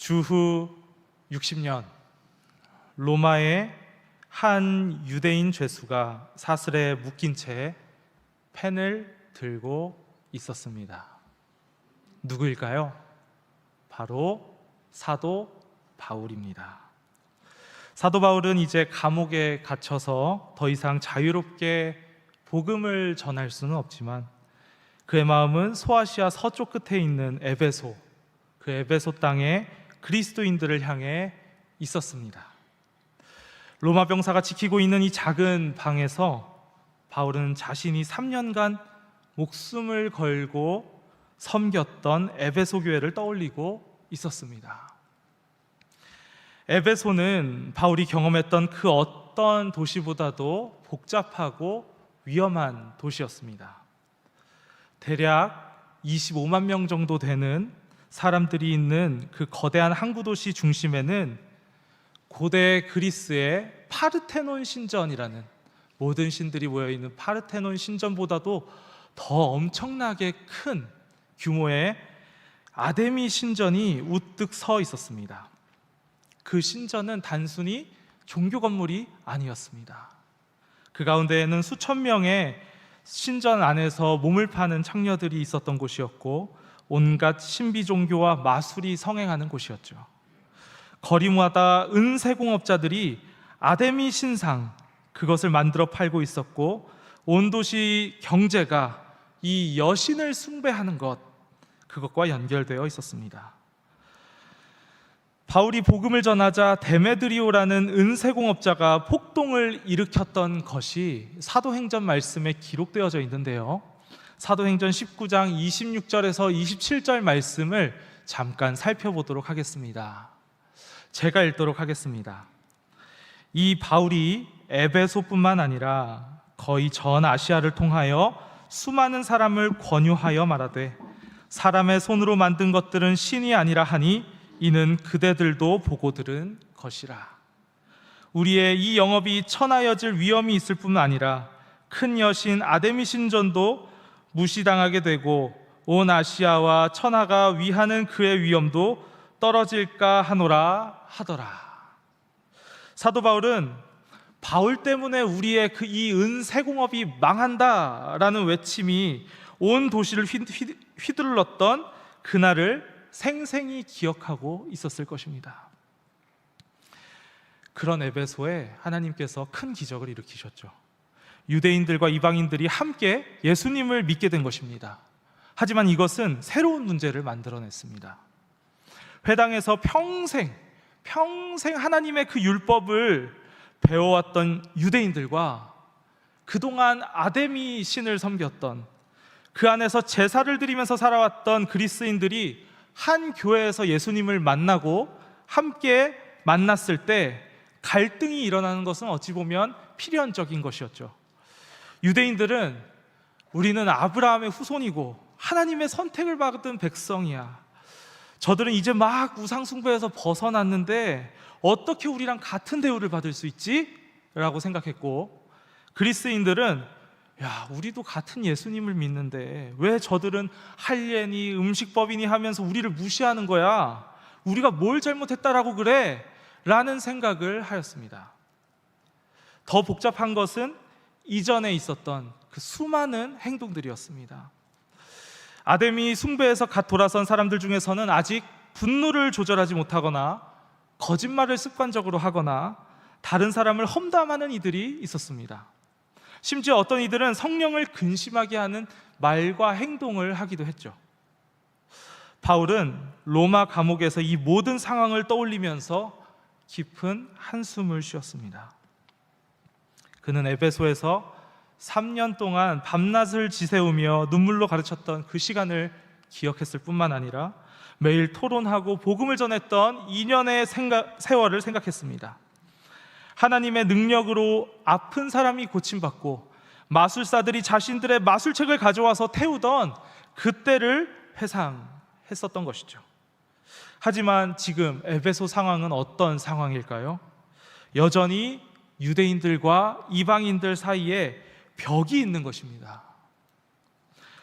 주후 60년 로마의 한 유대인 죄수가 사슬에 묶인 채 펜을 들고 있었습니다. 누구일까요? 바로 사도 바울입니다. 사도 바울은 이제 감옥에 갇혀서 더 이상 자유롭게 복음을 전할 수는 없지만 그의 마음은 소아시아 서쪽 끝에 있는 에베소, 그 에베소 땅에 그리스도인들을 향해 있었습니다. 로마 병사가 지키고 있는 이 작은 방에서 바울은 자신이 3년간 목숨을 걸고 섬겼던 에베소 교회를 떠올리고 있었습니다. 에베소는 바울이 경험했던 그 어떤 도시보다도 복잡하고 위험한 도시였습니다. 대략 25만 명 정도 되는 사람들이 있는 그 거대한 항구 도시 중심에는 고대 그리스의 파르테논 신전이라는, 모든 신들이 모여있는 파르테논 신전보다도 더 엄청나게 큰 규모의 아데미 신전이 우뚝 서 있었습니다. 그 신전은 단순히 종교 건물이 아니었습니다. 그 가운데에는 수천 명의 신전 안에서 몸을 파는 창녀들이 있었던 곳이었고, 온갖 신비 종교와 마술이 성행하는 곳이었죠. 거리마다 은세공업자들이 아데미 신상, 그것을 만들어 팔고 있었고, 온 도시 경제가 이 여신을 숭배하는 것, 그것과 연결되어 있었습니다. 바울이 복음을 전하자 데메드리오라는 은세공업자가 폭동을 일으켰던 것이 사도행전 말씀에 기록되어져 있는데요, 사도행전 19장 26절에서 27절 말씀을 잠깐 살펴보도록 하겠습니다. 제가 읽도록 하겠습니다. 이 바울이 에베소뿐만 아니라 거의 전 아시아를 통하여 수많은 사람을 권유하여 말하되, 사람의 손으로 만든 것들은 신이 아니라 하니 이는 그대들도 보고 들은 것이라. 우리의 이 영업이 천하여질 위험이 있을 뿐만 아니라 큰 여신 아데미 신전도 무시당하게 되고 온 아시아와 천하가 위하는 그의 위엄도 떨어질까 하노라 하더라. 사도 바울은 바울 때문에 우리의 이 은세공업이 망한다라는 외침이 온 도시를 휘둘렀던 그날을 생생히 기억하고 있었을 것입니다. 그런 에베소에 하나님께서 큰 기적을 일으키셨죠. 유대인들과 이방인들이 함께 예수님을 믿게 된 것입니다. 하지만 이것은 새로운 문제를 만들어냈습니다. 회당에서 평생 하나님의 그 율법을 배워왔던 유대인들과 그동안 아데미 신을 섬겼던, 그 안에서 제사를 드리면서 살아왔던 그리스인들이 한 교회에서 예수님을 만나고 함께 만났을 때 갈등이 일어나는 것은 어찌 보면 필연적인 것이었죠. 유대인들은 우리는 아브라함의 후손이고 하나님의 선택을 받은 백성이야, 저들은 이제 막 우상숭배에서 벗어났는데 어떻게 우리랑 같은 대우를 받을 수 있지? 라고 생각했고, 그리스인들은 야, 우리도 같은 예수님을 믿는데 왜 저들은 할례니 음식법이니 하면서 우리를 무시하는 거야? 우리가 뭘 잘못했다라고 그래? 라는 생각을 하였습니다. 더 복잡한 것은 이전에 있었던 그 수많은 행동들이었습니다. 아데미 숭배에서 갓 돌아선 사람들 중에서는 아직 분노를 조절하지 못하거나 거짓말을 습관적으로 하거나 다른 사람을 험담하는 이들이 있었습니다. 심지어 어떤 이들은 성령을 근심하게 하는 말과 행동을 하기도 했죠. 바울은 로마 감옥에서 이 모든 상황을 떠올리면서 깊은 한숨을 쉬었습니다. 그는 에베소에서 3년 동안 밤낮을 지새우며 눈물로 가르쳤던 그 시간을 기억했을 뿐만 아니라 매일 토론하고 복음을 전했던 2년의 세월을 생각했습니다. 하나님의 능력으로 아픈 사람이 고침받고 마술사들이 자신들의 마술책을 가져와서 태우던 그때를 회상했었던 것이죠. 하지만 지금 에베소 상황은 어떤 상황일까요? 여전히 유대인들과 이방인들 사이에 벽이 있는 것입니다.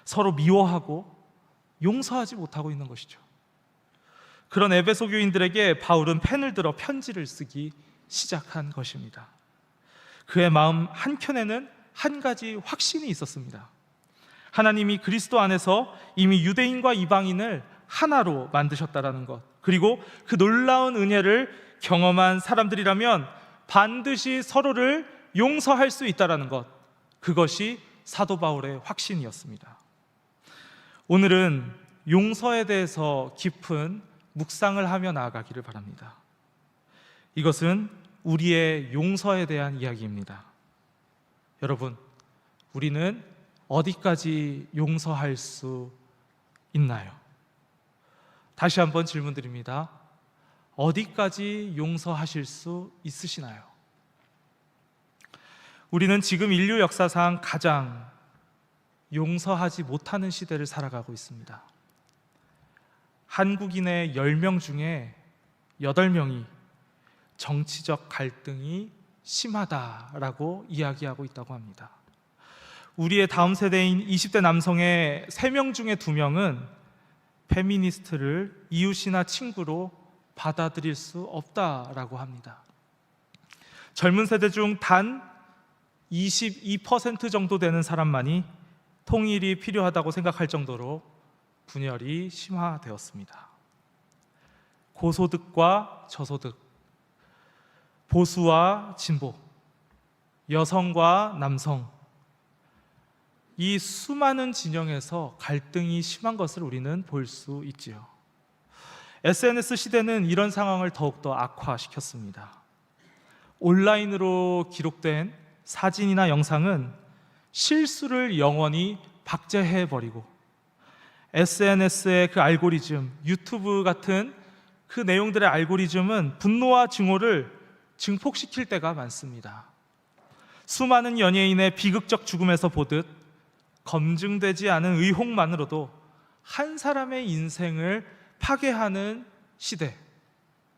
서로 미워하고 용서하지 못하고 있는 것이죠. 그런 에베소 교인들에게 바울은 펜을 들어 편지를 쓰기 시작한 것입니다. 그의 마음 한켠에는 한 가지 확신이 있었습니다. 하나님이 그리스도 안에서 이미 유대인과 이방인을 하나로 만드셨다라는 것, 그리고 그 놀라운 은혜를 경험한 사람들이라면 반드시 서로를 용서할 수 있다라는 것, 그것이 사도 바울의 확신이었습니다. 오늘은 용서에 대해서 깊은 묵상을 하며 나아가기를 바랍니다. 이것은 우리의 용서에 대한 이야기입니다. 여러분, 우리는 어디까지 용서할 수 있나요? 다시 한번 질문 드립니다. 어디까지 용서하실 수 있으시나요? 우리는 지금 인류 역사상 가장 용서하지 못하는 시대를 살아가고 있습니다. 한국인의 10명 중에 8명이 정치적 갈등이 심하다라고 이야기하고 있다고 합니다. 우리의 다음 세대인 20대 남성의 3명 중에 2명은 페미니스트를 이웃이나 친구로 받아들일 수 없다라고 합니다. 젊은 세대 중 단 22% 정도 되는 사람만이 통일이 필요하다고 생각할 정도로 분열이 심화되었습니다. 고소득과 저소득, 보수와 진보, 여성과 남성, 이 수많은 진영에서 갈등이 심한 것을 우리는 볼 수 있지요. SNS 시대는 이런 상황을 더욱더 악화시켰습니다. 온라인으로 기록된 사진이나 영상은 실수를 영원히 박제해버리고 SNS의 그 알고리즘, 유튜브 같은 그 내용들의 알고리즘은 분노와 증오를 증폭시킬 때가 많습니다. 수많은 연예인의 비극적 죽음에서 보듯 검증되지 않은 의혹만으로도 한 사람의 인생을 파괴하는 시대,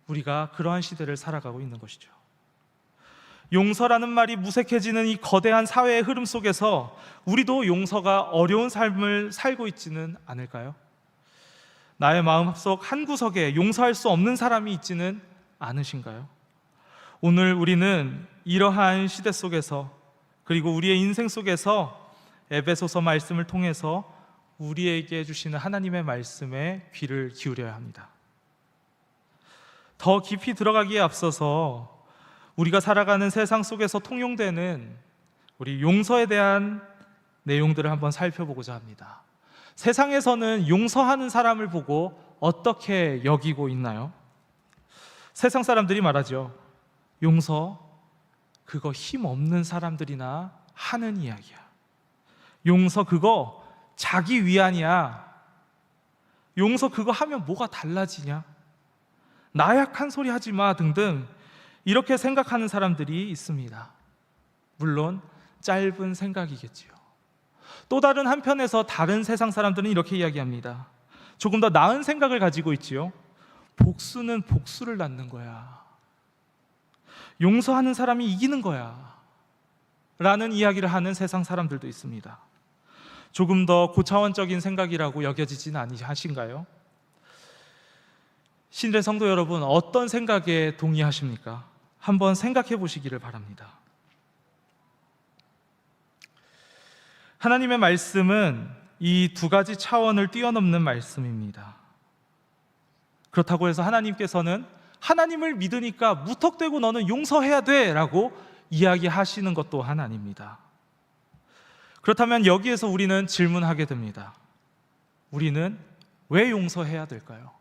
우리가 그러한 시대를 살아가고 있는 것이죠. 용서라는 말이 무색해지는 이 거대한 사회의 흐름 속에서 우리도 용서가 어려운 삶을 살고 있지는 않을까요? 나의 마음속 한 구석에 용서할 수 없는 사람이 있지는 않으신가요? 오늘 우리는 이러한 시대 속에서, 그리고 우리의 인생 속에서 에베소서 말씀을 통해서 우리에게 주시는 하나님의 말씀에 귀를 기울여야 합니다. 더 깊이 들어가기에 앞서서 우리가 살아가는 세상 속에서 통용되는 우리 용서에 대한 내용들을 한번 살펴보고자 합니다. 세상에서는 용서하는 사람을 보고 어떻게 여기고 있나요? 세상 사람들이 말하죠. 용서, 그거 힘없는 사람들이나 하는 이야기야. 용서, 그거 자기 위안이야. 용서, 그거 하면 뭐가 달라지냐? 나약한 소리 하지 마 등등, 이렇게 생각하는 사람들이 있습니다. 물론 짧은 생각이겠지요. 또 다른 한편에서 다른 세상 사람들은 이렇게 이야기합니다. 조금 더 나은 생각을 가지고 있지요. 복수는 복수를 낳는 거야. 용서하는 사람이 이기는 거야 라는 이야기를 하는 세상 사람들도 있습니다. 조금 더 고차원적인 생각이라고 여겨지진 아니하신가요? 신의 성도 여러분, 어떤 생각에 동의하십니까? 한번 생각해 보시기를 바랍니다. 하나님의 말씀은 이 두 가지 차원을 뛰어넘는 말씀입니다. 그렇다고 해서 하나님께서는 하나님을 믿으니까 무턱대고 너는 용서해야 돼 라고 이야기하시는 것 또한 아닙니다. 그렇다면 여기에서 우리는 질문하게 됩니다. 우리는 왜 용서해야 될까요?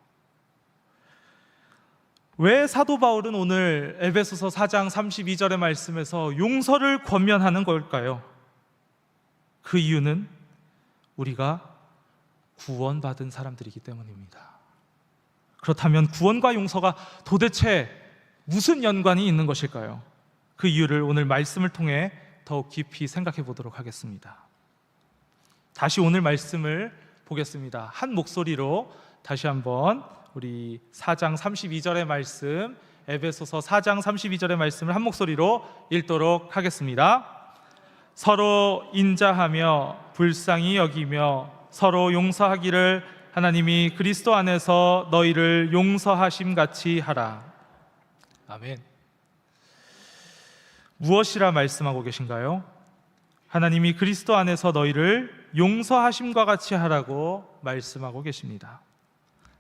왜 사도 바울은 오늘 에베소서 4장 32절의 말씀에서 용서를 권면하는 걸까요? 그 이유는 우리가 구원받은 사람들이기 때문입니다. 그렇다면 구원과 용서가 도대체 무슨 연관이 있는 것일까요? 그 이유를 오늘 말씀을 통해 더욱 깊이 생각해 보도록 하겠습니다. 다시 오늘 말씀을 보겠습니다. 한 목소리로 다시 한번 우리 4장 32절의 말씀, 에베소서 4장 32절의 말씀을 한 목소리로 읽도록 하겠습니다. 서로 인자하며 불쌍히 여기며 서로 용서하기를 하나님이 그리스도 안에서 너희를 용서하심 같이 하라. 아멘. 무엇이라 말씀하고 계신가요? 하나님이 그리스도 안에서 너희를 용서하심과 같이 하라고 말씀하고 계십니다.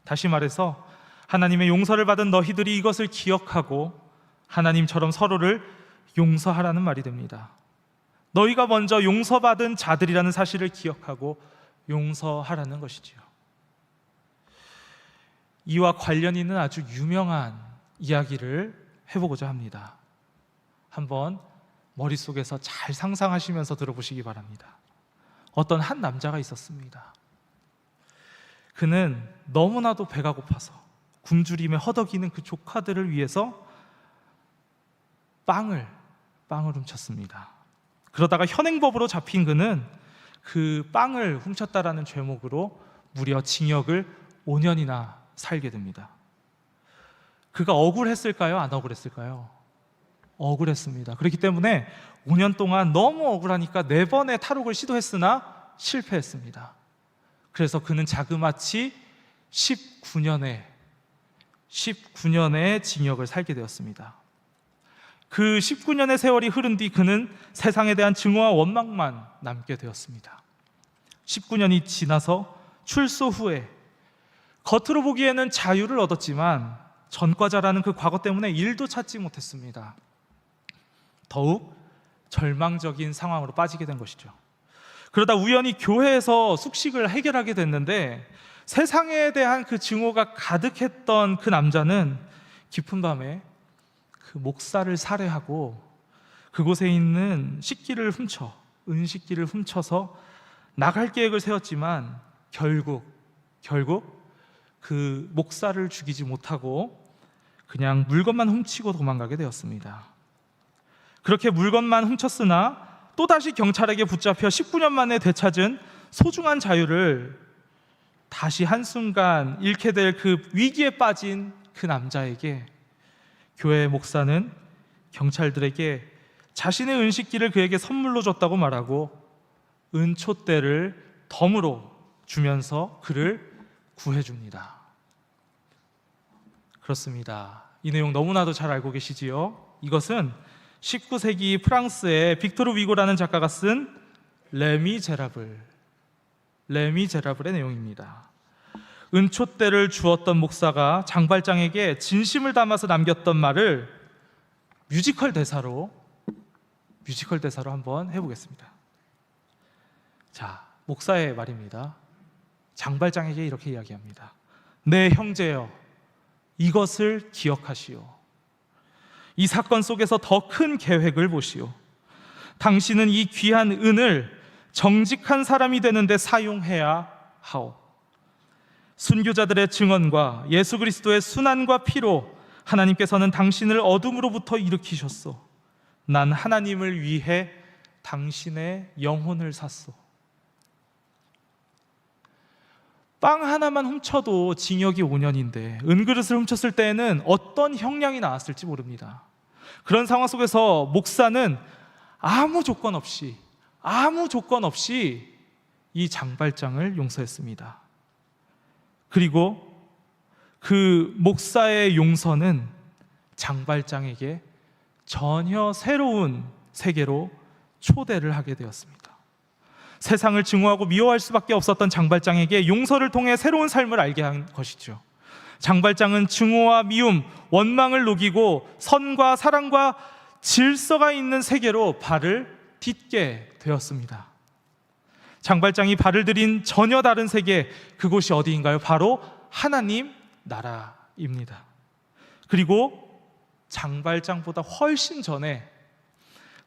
다시 말해서 하나님의 용서를 받은 너희들이 이것을 기억하고 하나님처럼 서로를 용서하라는 말이 됩니다. 너희가 먼저 용서받은 자들이라는 사실을 기억하고 용서하라는 것이지요. 이와 관련 있는 아주 유명한 이야기를 해보고자 합니다. 한번 머릿속에서 잘 상상하시면서 들어보시기 바랍니다. 어떤 한 남자가 있었습니다. 그는 너무나도 배가 고파서 굶주림에 허덕이는 그 조카들을 위해서 빵을 훔쳤습니다. 그러다가 현행법으로 잡힌 그는 그 빵을 훔쳤다라는 죄목으로 무려 징역을 5년이나 살게 됩니다. 그가 억울했을까요? 안 억울했을까요? 억울했습니다. 그렇기 때문에 5년 동안 너무 억울하니까 4번의 탈옥을 시도했으나 실패했습니다. 그래서 그는 자그마치 19년의 징역을 살게 되었습니다. 그 19년의 세월이 흐른 뒤 그는 세상에 대한 증오와 원망만 남게 되었습니다. 19년이 지나서 출소 후에 겉으로 보기에는 자유를 얻었지만 전과자라는 그 과거 때문에 일도 찾지 못했습니다. 더욱 절망적인 상황으로 빠지게 된 것이죠. 그러다 우연히 교회에서 숙식을 해결하게 됐는데 세상에 대한 그 증오가 가득했던 그 남자는 깊은 밤에 그 목사를 살해하고 그곳에 있는 은식기를 훔쳐서 나갈 계획을 세웠지만 결국 그 목사를 죽이지 못하고 그냥 물건만 훔치고 도망가게 되었습니다. 그렇게 물건만 훔쳤으나 또다시 경찰에게 붙잡혀 19년 만에 되찾은 소중한 자유를 다시 한순간 잃게 될 그 위기에 빠진 그 남자에게 교회 목사는 경찰들에게 자신의 은식기를 그에게 선물로 줬다고 말하고 은촛대를 덤으로 주면서 그를 구해줍니다. 그렇습니다. 이 내용 너무나도 잘 알고 계시지요? 이것은 19세기 프랑스의 빅토르 위고라는 작가가 쓴 레미제라블의 내용입니다. 은촛대를 주었던 목사가 장발장에게 진심을 담아서 남겼던 말을 뮤지컬 대사로 한번 해보겠습니다. 자, 목사의 말입니다. 장발장에게 이렇게 이야기합니다. 내 형제여, 이것을 기억하시오. 이 사건 속에서 더 큰 계획을 보시오. 당신은 이 귀한 은을 정직한 사람이 되는데 사용해야 하오. 순교자들의 증언과 예수 그리스도의 순환과 피로 하나님께서는 당신을 어둠으로부터 일으키셨소. 난 하나님을 위해 당신의 영혼을 샀소. 빵 하나만 훔쳐도 징역이 5년인데 은그릇을 훔쳤을 때에는 어떤 형량이 나왔을지 모릅니다. 그런 상황 속에서 목사는 아무 조건 없이 이 장발장을 용서했습니다. 그리고 그 목사의 용서는 장발장에게 전혀 새로운 세계로 초대를 하게 되었습니다. 세상을 증오하고 미워할 수밖에 없었던 장발장에게 용서를 통해 새로운 삶을 알게 한 것이죠. 장발장은 증오와 미움, 원망을 녹이고 선과 사랑과 질서가 있는 세계로 발을 딛게 되었습니다. 장발장이 발을 들인 전혀 다른 세계, 그곳이 어디인가요? 바로 하나님 나라입니다. 그리고 장발장보다 훨씬 전에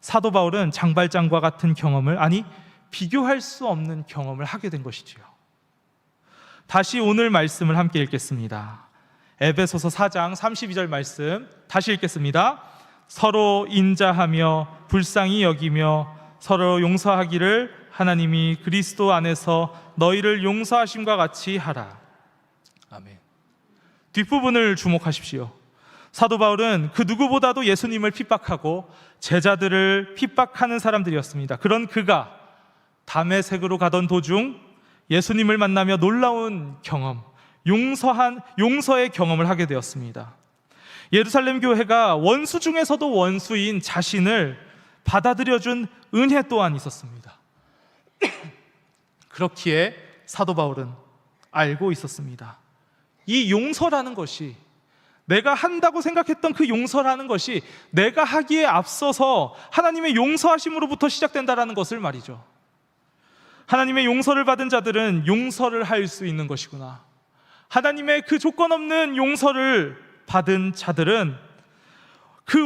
사도 바울은 장발장과 같은 경험을, 아니 비교할 수 없는 경험을 하게 된 것이지요. 다시 오늘 말씀을 함께 읽겠습니다. 에베소서 4장 32절 말씀 다시 읽겠습니다. 서로 인자하며 불쌍히 여기며 서로 용서하기를 하나님이 그리스도 안에서 너희를 용서하심과 같이 하라. 아멘. 뒷부분을 주목하십시오. 사도 바울은 그 누구보다도 예수님을 핍박하고 제자들을 핍박하는 사람들이었습니다. 그런 그가 다메섹으로 가던 도중 예수님을 만나며 놀라운 경험, 용서의 경험을 하게 되었습니다. 예루살렘 교회가 원수 중에서도 원수인 자신을 받아들여준 은혜 또한 있었습니다. 그렇기에 사도 바울은 알고 있었습니다. 이 용서라는 것이, 내가 한다고 생각했던 그 용서라는 것이 내가 하기에 앞서서 하나님의 용서하심으로부터 시작된다라는 것을 말이죠. 하나님의 용서를 받은 자들은 용서를 할 수 있는 것이구나. 하나님의 그 조건 없는 용서를 받은 자들은 그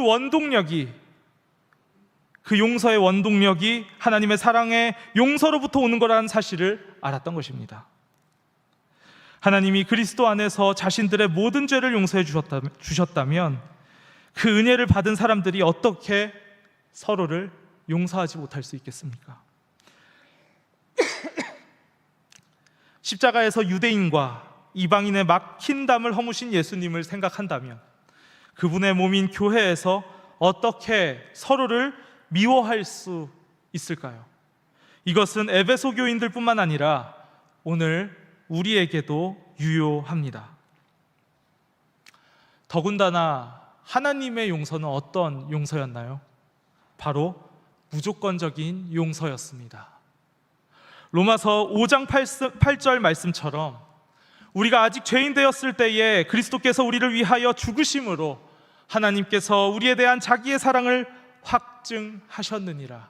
용서의 원동력이 하나님의 사랑의 용서로부터 오는 거라는 사실을 알았던 것입니다. 하나님이 그리스도 안에서 자신들의 모든 죄를 용서해 주셨다면 그 은혜를 받은 사람들이 어떻게 서로를 용서하지 못할 수 있겠습니까? 십자가에서 유대인과 이방인의 막힌 담을 허무신 예수님을 생각한다면 그분의 몸인 교회에서 어떻게 서로를 미워할 수 있을까요? 이것은 에베소 교인들뿐만 아니라 오늘 우리에게도 유효합니다. 더군다나 하나님의 용서는 어떤 용서였나요? 바로 무조건적인 용서였습니다. 로마서 5장 8절 말씀처럼 우리가 아직 죄인 되었을 때에 그리스도께서 우리를 위하여 죽으심으로 하나님께서 우리에 대한 자기의 사랑을 확증하셨느니라.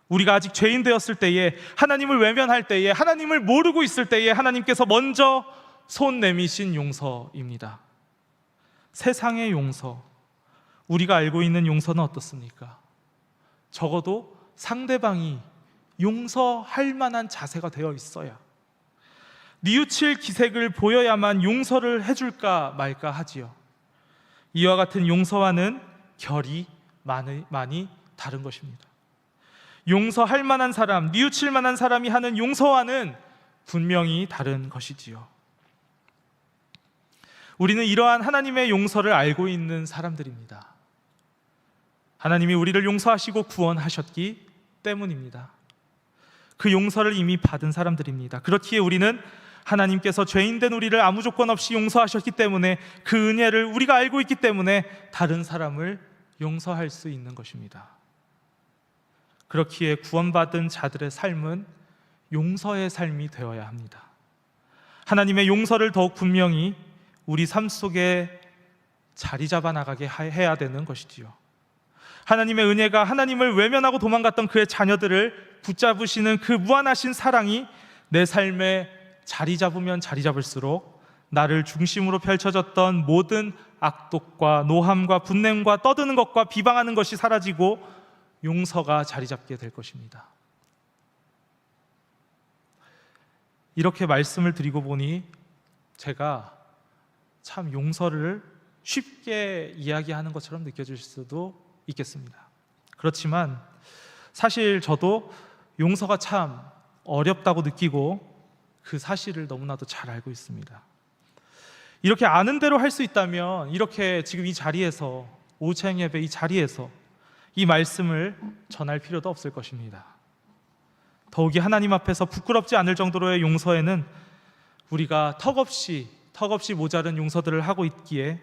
우리가 아직 죄인 되었을 때에, 하나님을 외면할 때에, 하나님을 모르고 있을 때에 하나님께서 먼저 손 내미신 용서입니다. 세상의 용서, 우리가 알고 있는 용서는 어떻습니까? 적어도 상대방이 용서할 만한 자세가 되어 있어야, 뉘우칠 기색을 보여야만 용서를 해줄까 말까 하지요. 이와 같은 용서와는 결이 많이 다른 것입니다. 용서할 만한 사람, 뉘우칠 만한 사람이 하는 용서와는 분명히 다른 것이지요. 우리는 이러한 하나님의 용서를 알고 있는 사람들입니다. 하나님이 우리를 용서하시고 구원하셨기 때문입니다. 그 용서를 이미 받은 사람들입니다. 그렇기에 우리는 하나님께서 죄인된 우리를 아무 조건 없이 용서하셨기 때문에, 그 은혜를 우리가 알고 있기 때문에 다른 사람을 용서할 수 있는 것입니다. 그렇기에 구원받은 자들의 삶은 용서의 삶이 되어야 합니다. 하나님의 용서를 더욱 분명히 우리 삶 속에 자리 잡아 나가게 해야 되는 것이지요. 하나님의 은혜가 하나님을 외면하고 도망갔던 그의 자녀들을 붙잡으시는 그 무한하신 사랑이 내 삶에 자리 잡으면 자리 잡을수록 나를 중심으로 펼쳐졌던 모든 악독과 노함과 분냄과 떠드는 것과 비방하는 것이 사라지고 용서가 자리 잡게 될 것입니다. 이렇게 말씀을 드리고 보니 제가 참 용서를 쉽게 이야기하는 것처럼 느껴질 수도 있겠습니다. 그렇지만 사실 저도 용서가 참 어렵다고 느끼고 그 사실을 너무나도 잘 알고 있습니다. 이렇게 아는 대로 할 수 있다면 이렇게 지금 이 자리에서, 오후창 예배 이 자리에서 이 말씀을 전할 필요도 없을 것입니다. 더욱이 하나님 앞에서 부끄럽지 않을 정도로의 용서에는 우리가 턱없이 모자른 용서들을 하고 있기에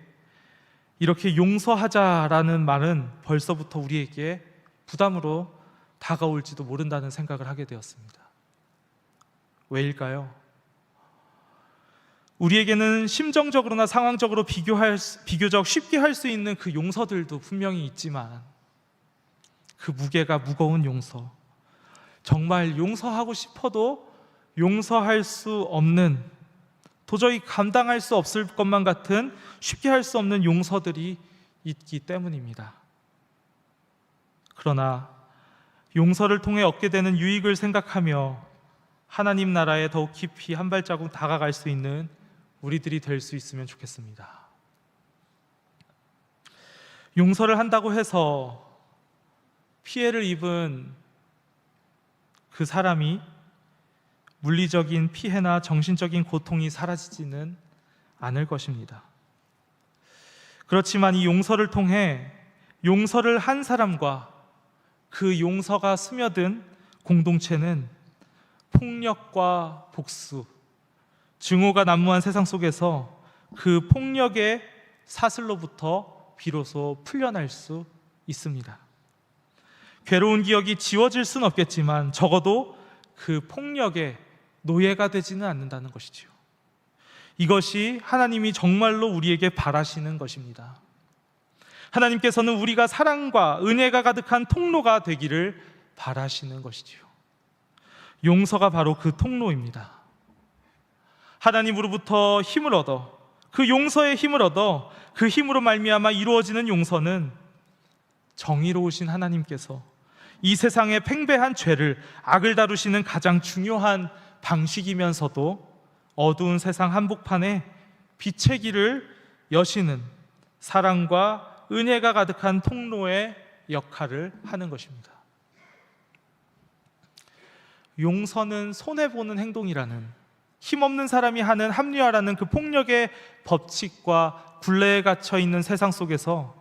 이렇게 용서하자라는 말은 벌써부터 우리에게 부담으로 다가올지도 모른다는 생각을 하게 되었습니다. 왜일까요? 우리에게는 심정적으로나 상황적으로 비교적 쉽게 할 수 있는 그 용서들도 분명히 있지만, 그 무게가 무거운 용서, 정말 용서하고 싶어도 용서할 수 없는, 도저히 감당할 수 없을 것만 같은 쉽게 할 수 없는 용서들이 있기 때문입니다. 그러나 용서를 통해 얻게 되는 유익을 생각하며 하나님 나라에 더욱 깊이 한 발자국 다가갈 수 있는 우리들이 될 수 있으면 좋겠습니다. 용서를 한다고 해서 피해를 입은 그 사람이 물리적인 피해나 정신적인 고통이 사라지지는 않을 것입니다. 그렇지만 이 용서를 통해 용서를 한 사람과 그 용서가 스며든 공동체는 폭력과 복수, 증오가 난무한 세상 속에서 그 폭력의 사슬로부터 비로소 풀려날 수 있습니다. 괴로운 기억이 지워질 수는 없겠지만 적어도 그 폭력의 노예가 되지는 않는다는 것이지요. 이것이 하나님이 정말로 우리에게 바라시는 것입니다. 하나님께서는 우리가 사랑과 은혜가 가득한 통로가 되기를 바라시는 것이지요. 용서가 바로 그 통로입니다. 하나님으로부터 힘을 얻어, 그 용서의 힘을 얻어 그 힘으로 말미암아 이루어지는 용서는 정의로우신 하나님께서 이 세상의 팽배한 죄를, 악을 다루시는 가장 중요한 방식이면서도 어두운 세상 한복판에 빛의 길을 여시는 사랑과 은혜가 가득한 통로의 역할을 하는 것입니다. 용서는 손해보는 행동이라는, 힘없는 사람이 하는 합리화라는 그 폭력의 법칙과 굴레에 갇혀 있는 세상 속에서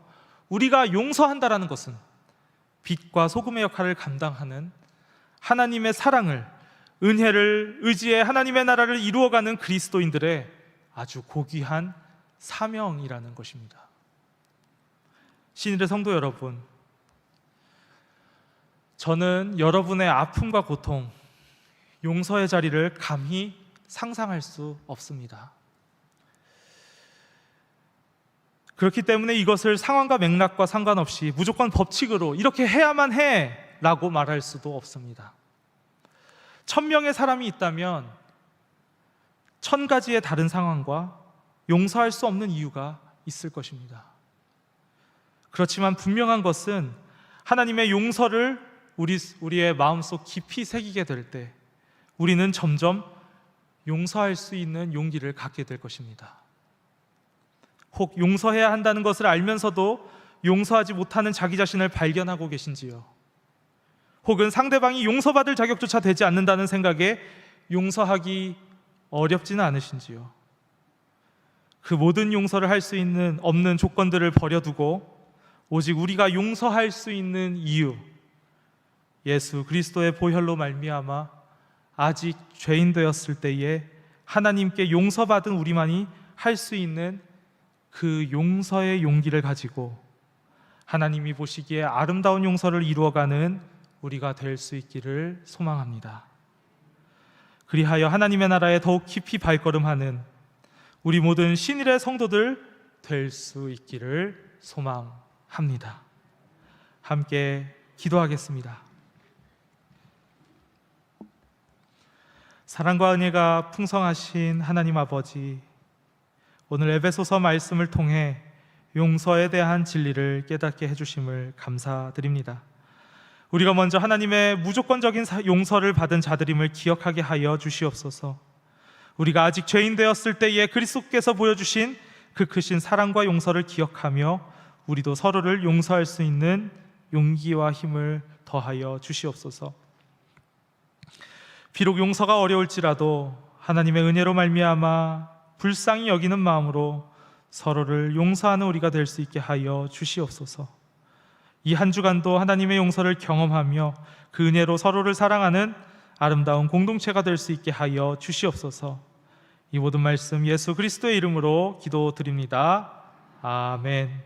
우리가 용서한다라는 것은 빛과 소금의 역할을 감당하는 하나님의 사랑을, 은혜를 의지해 하나님의 나라를 이루어가는 그리스도인들의 아주 고귀한 사명이라는 것입니다. 신일의 성도 여러분, 저는 여러분의 아픔과 고통, 용서의 자리를 감히 상상할 수 없습니다. 그렇기 때문에 이것을 상황과 맥락과 상관없이 무조건 법칙으로 이렇게 해야만 해 라고 말할 수도 없습니다. 1000명의 사람이 있다면 1000가지의 다른 상황과 용서할 수 없는 이유가 있을 것입니다. 그렇지만 분명한 것은 하나님의 용서를 우리의 마음속 깊이 새기게 될 때 우리는 점점 용서할 수 있는 용기를 갖게 될 것입니다. 혹 용서해야 한다는 것을 알면서도 용서하지 못하는 자기 자신을 발견하고 계신지요? 혹은 상대방이 용서받을 자격조차 되지 않는다는 생각에 용서하기 어렵지는 않으신지요? 그 모든 용서를 할 수 있는 없는 조건들을 버려두고 오직 우리가 용서할 수 있는 이유, 예수 그리스도의 보혈로 말미암아 아직 죄인 되었을 때에 하나님께 용서받은 우리만이 할 수 있는 그 용서의 용기를 가지고 하나님이 보시기에 아름다운 용서를 이루어가는 우리가 될 수 있기를 소망합니다. 그리하여 하나님의 나라에 더욱 깊이 발걸음하는 우리 모든 신일의 성도들 될 수 있기를 소망합니다. 함께 기도하겠습니다. 사랑과 은혜가 풍성하신 하나님 아버지, 오늘 에베소서 말씀을 통해 용서에 대한 진리를 깨닫게 해주심을 감사드립니다. 우리가 먼저 하나님의 무조건적인 용서를 받은 자들임을 기억하게 하여 주시옵소서. 우리가 아직 죄인 되었을 때에 그리스도께서 보여주신 그 크신 사랑과 용서를 기억하며 우리도 서로를 용서할 수 있는 용기와 힘을 더하여 주시옵소서. 비록 용서가 어려울지라도 하나님의 은혜로 말미암아 불쌍히 여기는 마음으로 서로를 용서하는 우리가 될 수 있게 하여 주시옵소서. 이 한 주간도 하나님의 용서를 경험하며 그 은혜로 서로를 사랑하는 아름다운 공동체가 될 수 있게 하여 주시옵소서. 이 모든 말씀 예수 그리스도의 이름으로 기도드립니다. 아멘.